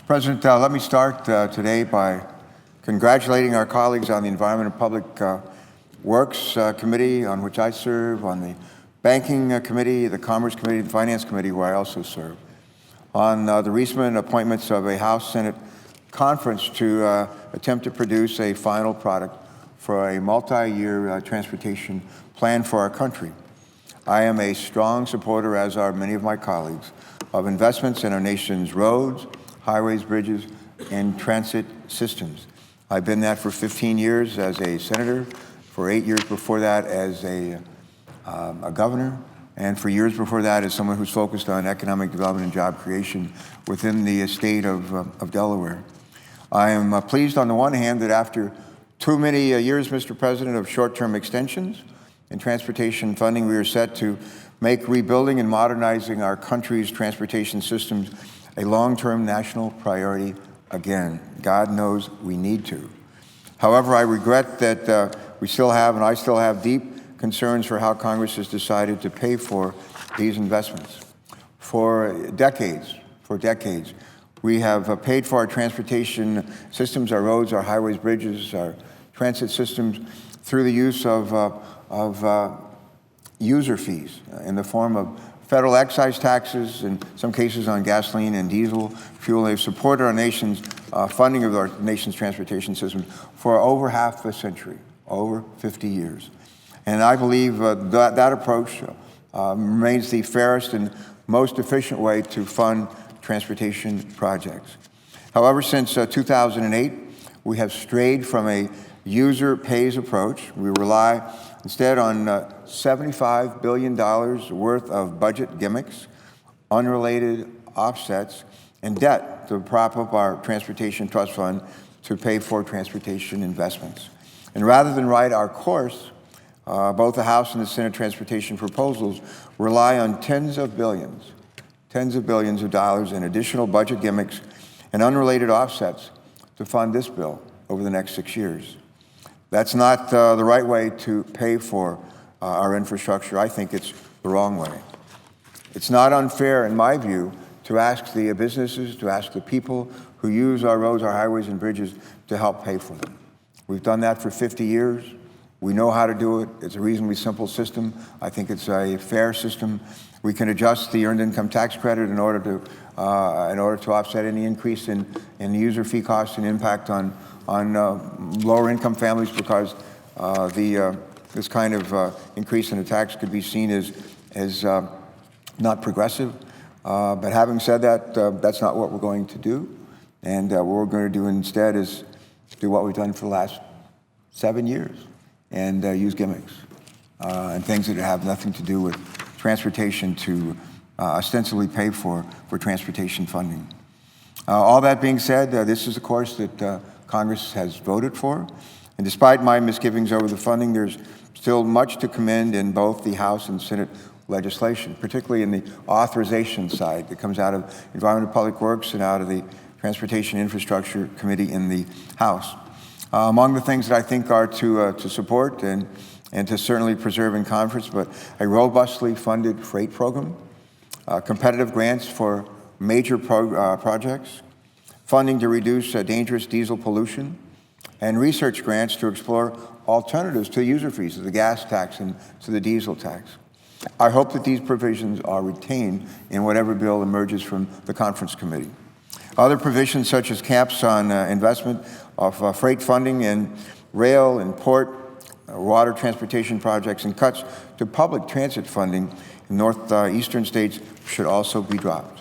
Mr. President, let me start today by congratulating our colleagues on the Environment and Public Works Committee, on which I serve, on the Banking Committee, the Commerce Committee, the Finance Committee, where I also serve, on the recent appointments of a House-Senate conference to attempt to produce a final product for a multi-year transportation plan for our country. I am a strong supporter, as are many of my colleagues, of investments in our nation's roads, highways, bridges, and transit systems. I've been that for 15 years as a senator, for 8 years before that as a governor, and for years before that as someone who's focused on economic development and job creation within the state of Delaware. I am pleased on the one hand that after too many years, Mr. President, of short-term extensions in transportation funding, we are set to make rebuilding and modernizing our country's transportation systems a long-term national priority again. God knows we need to. However, I regret that we still have, and I still have, deep concerns for how Congress has decided to pay for these investments. For decades, we have paid for our transportation systems, our roads, our highways, bridges, our transit systems through the use of user fees in the form of federal excise taxes, in some cases on gasoline and diesel fuel. They've supported our nation's funding of our nation's transportation system for over half a century, over 50 years. And I believe that approach remains the fairest and most efficient way to fund transportation projects. However, since 2008, we have strayed from a user pays approach. We rely instead on $75 billion worth of budget gimmicks, unrelated offsets, and debt to prop up our transportation trust fund to pay for transportation investments. And rather than right our course, both the House and the Senate transportation proposals rely on tens of billions of dollars in additional budget gimmicks and unrelated offsets to fund this bill over the next 6 years. That's not the right way to pay for our infrastructure. I think it's the wrong way. It's not unfair, in my view, to ask the businesses, to ask the people who use our roads, our highways, and bridges to help pay for them. We've done that for 50 years. We know how to do it. It's a reasonably simple system. I think it's a fair system. We can adjust the earned income tax credit in order to offset any increase in user fee costs and impact on lower income families, because this kind of increase in the tax could be seen as not progressive. But having said that, that's not what we're going to do. And what we're going to do instead is do what we've done for the last 7 years and use gimmicks and things that have nothing to do with transportation to ostensibly pay for transportation funding. All that being said, this is a course that Congress has voted for. And despite my misgivings over the funding, there's still much to commend in both the House and Senate legislation, particularly in the authorization side that comes out of Environment and Public Works and out of the Transportation Infrastructure Committee in the House. Among the things that I think are to support and to certainly preserve in conference, but a robustly funded freight program, competitive grants for major projects, funding to reduce dangerous diesel pollution, and research grants to explore alternatives to user fees, to the gas tax and to the diesel tax. I hope that these provisions are retained in whatever bill emerges from the conference committee. Other provisions, such as caps on investment of freight funding in rail and port, water transportation projects, and cuts to public transit funding in northeastern states should also be dropped.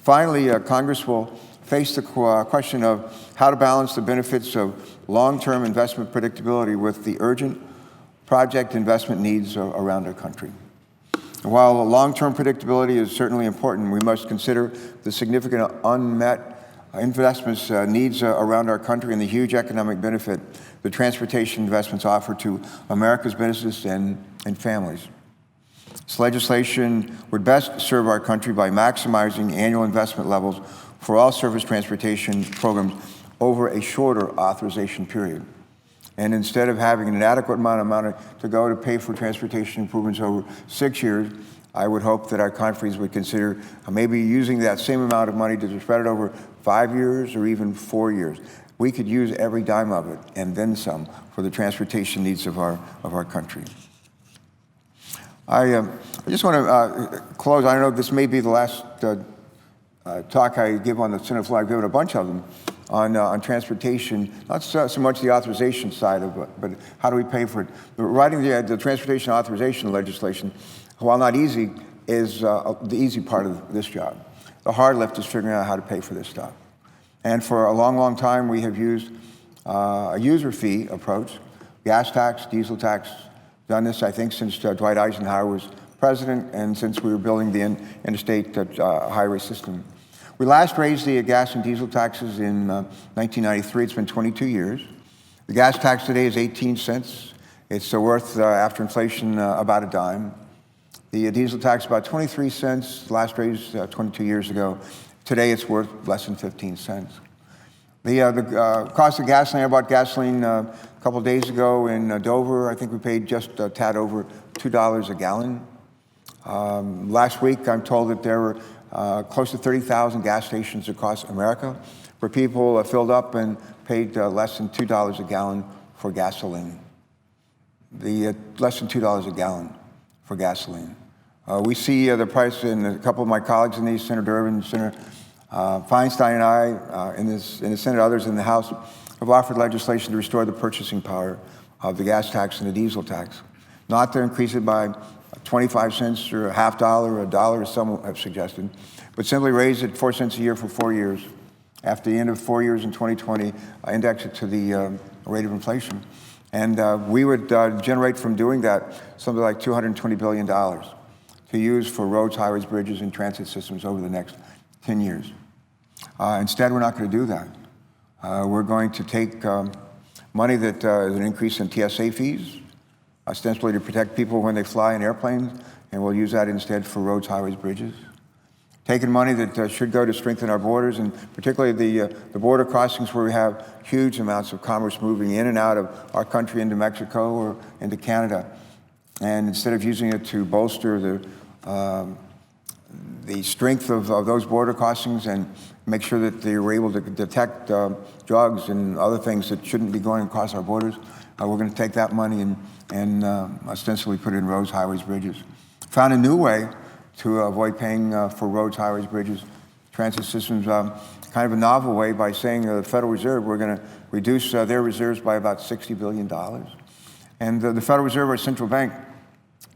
Finally, Congress will face the question of how to balance the benefits of long-term investment predictability with the urgent project investment needs around our country. And while long-term predictability is certainly important, we must consider the significant unmet investments needs around our country and the huge economic benefit the transportation investments offer to America's businesses and families. This legislation would best serve our country by maximizing annual investment levels for all surface transportation programs over a shorter authorization period. And instead of having an inadequate amount of money to go to pay for transportation improvements over 6 years, I would hope that our countries would consider maybe using that same amount of money to spread it over 5 years or even 4 years. We could use every dime of it and then some for the transportation needs of our country. I just want to close. I know this may be the last talk I give on the Senate floor. I've given a bunch of them on transportation, not so much the authorization side of it, but how do we pay for it. Writing the transportation authorization legislation, while not easy, is the easy part of this job. The hard lift is figuring out how to pay for this stuff. And for a long, long time, we have used a user fee approach, gas tax, diesel tax, done this, I think, since Dwight Eisenhower was president and since we were building the interstate highway system. We last raised the gas and diesel taxes in 1993. It's been 22 years. The gas tax today is 18 cents. It's worth, after inflation, about a dime. The diesel tax about 23 cents, last raised 22 years ago. Today it's worth less than 15 cents. The cost of gasoline, I bought gasoline a couple of days ago in Dover. I think we paid just a tad over $2 a gallon. Last week I'm told that there were close to 30,000 gas stations across America where people filled up and paid less than $2 a gallon for gasoline. Less than $2 a gallon for gasoline. We see the price, and a couple of my colleagues in these, Senator Durbin, Senator Feinstein and I, in the Senate, others in the House, have offered legislation to restore the purchasing power of the gas tax and the diesel tax. Not to increase it by 25 cents or a half dollar or a dollar, as some have suggested, but simply raise it 4 cents a year for 4 years. After the end of 4 years in 2020, index it to the rate of inflation. And we would generate from doing that something like $220 billion to use for roads, highways, bridges, and transit systems over the next 10 years. Instead, we're not going to do that. We're going to take money that is an increase in TSA fees, ostensibly to protect people when they fly in airplanes, and we'll use that instead for roads, highways, bridges. Taking money that should go to strengthen our borders, and particularly the border crossings where we have huge amounts of commerce moving in and out of our country into Mexico or into Canada. And instead of using it to bolster the strength of those border crossings and make sure that they were able to detect drugs and other things that shouldn't be going across our borders, we're going to take that money and ostensibly put it in roads, highways, bridges. Found a new way to avoid paying for roads, highways, bridges, transit systems, kind of a novel way by saying the Federal Reserve, we're going to reduce their reserves by about $60 billion. And the Federal Reserve, our central bank,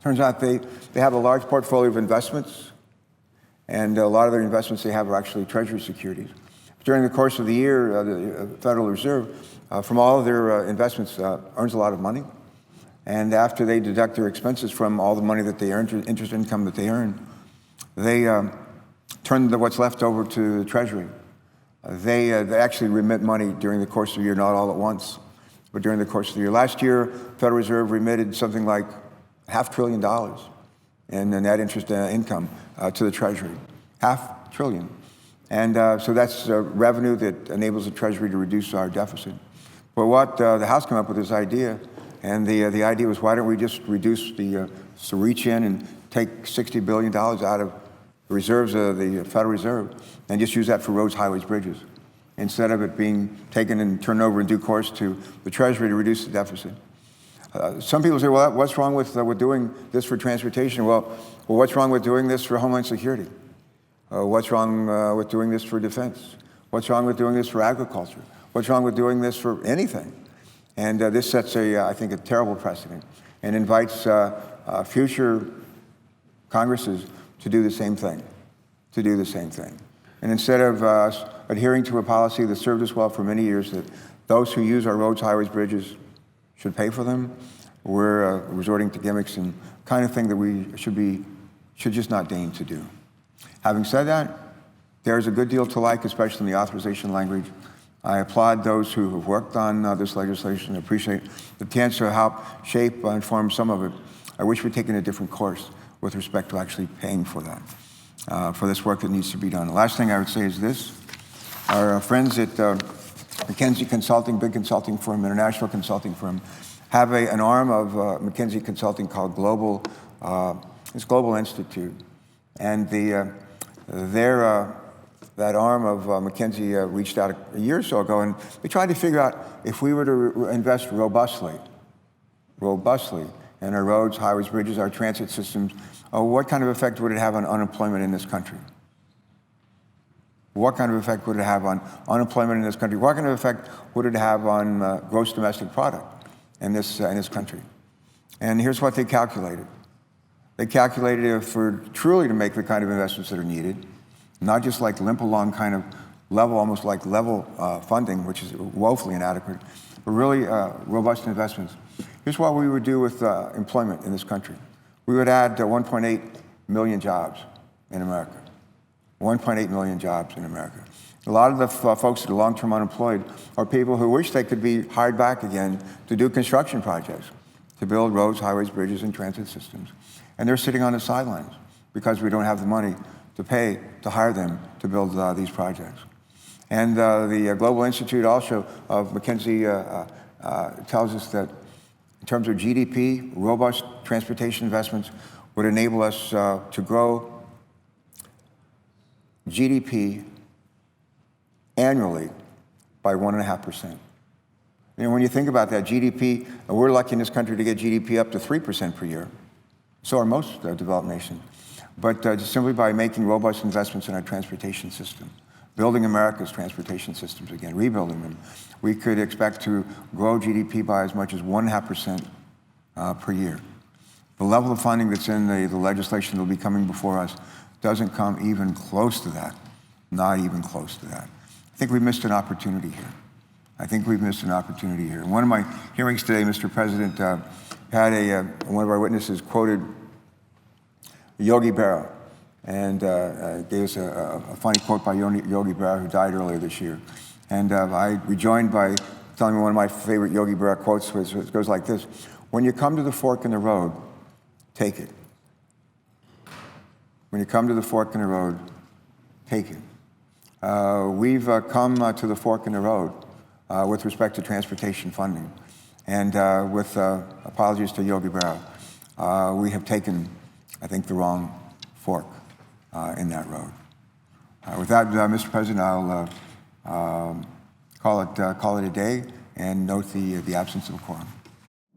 turns out they have a large portfolio of investments, and a lot of their investments they have are actually Treasury securities. During the course of the year, the Federal Reserve, from all of their investments, earns a lot of money. And after they deduct their expenses from all the money that they earn, interest income that they earn, they turn what's left over to the Treasury. They actually remit money during the course of the year, not all at once, but during the course of the year. Last year, Federal Reserve remitted something like $500 billion in net interest income to the Treasury. $500 billion. And so that's revenue that enables the Treasury to reduce our deficit. But what the House came up with this idea, and the idea was, why don't we just reduce so reach in and take $60 billion out of the reserves of the Federal Reserve and just use that for roads, highways, bridges, instead of it being taken and turned over in due course to the Treasury to reduce the deficit. Some people say, well, what's wrong with doing this for transportation? Well, what's wrong with doing this for Homeland Security? What's wrong with doing this for defense? What's wrong with doing this for agriculture? What's wrong with doing this for anything? And this sets, I think, a terrible precedent and invites future Congresses to do the same thing, And instead of adhering to a policy that served us well for many years, that those who use our roads, highways, bridges should pay for them, we're resorting to gimmicks and kind of thing that we should just not deign to do. Having said that, there's a good deal to like, especially in the authorization language. I applaud those who have worked on this legislation. I appreciate the chance to help shape and inform some of it. I wish we'd taken a different course with respect to actually paying for that, for this work that needs to be done. The last thing I would say is this. Our friends at McKinsey Consulting, big consulting firm, international consulting firm, have an arm of McKinsey Consulting called Global this Global Institute. And that arm of McKinsey reached out a year or so ago, and they tried to figure out if we were to invest robustly in our roads, highways, bridges, our transit systems, what kind of effect would it have on unemployment in this country? What kind of effect would it have on unemployment in this country? What kind of effect would it have on gross domestic product in this country? And here's what they calculated. They calculated if we're truly to make the kind of investments that are needed, not just like limp along kind of level, almost like level funding, which is woefully inadequate, but really robust investments. Here's what we would do with employment in this country. We would add 1.8 million jobs in America. 1.8 million jobs in America. A lot of the folks that are long-term unemployed are people who wish they could be hired back again to do construction projects, to build roads, highways, bridges, and transit systems. And they're sitting on the sidelines because we don't have the money to pay to hire them to build these projects. And the Global Institute also of McKinsey tells us that in terms of GDP, robust transportation investments would enable us to grow GDP annually by 1.5%. You know, when you think about that, GDP, we're lucky in this country to get GDP up to 3% per year. So are most developed nations. But just simply by making robust investments in our transportation system, building America's transportation systems again, rebuilding them, we could expect to grow GDP by as much as 1.5% per year. The level of funding that's in the legislation that will be coming before us doesn't come even close to that, not even close to that. I think we missed an opportunity here. I think we've missed an opportunity here. In one of my hearings today, Mr. President, had one of our witnesses quoted Yogi Berra, and gave us a funny quote by Yogi Berra, who died earlier this year. And I rejoined by telling me one of my favorite Yogi Berra quotes, which goes like this: "When you come to the fork in the road, take it. When you come to the fork in the road, take it." We've come to the fork in the road with respect to transportation funding. And with apologies to Yogi Berra, we have taken, I think, the wrong fork in that road. With that, Mr. President, I'll call it a day and note the absence of a quorum.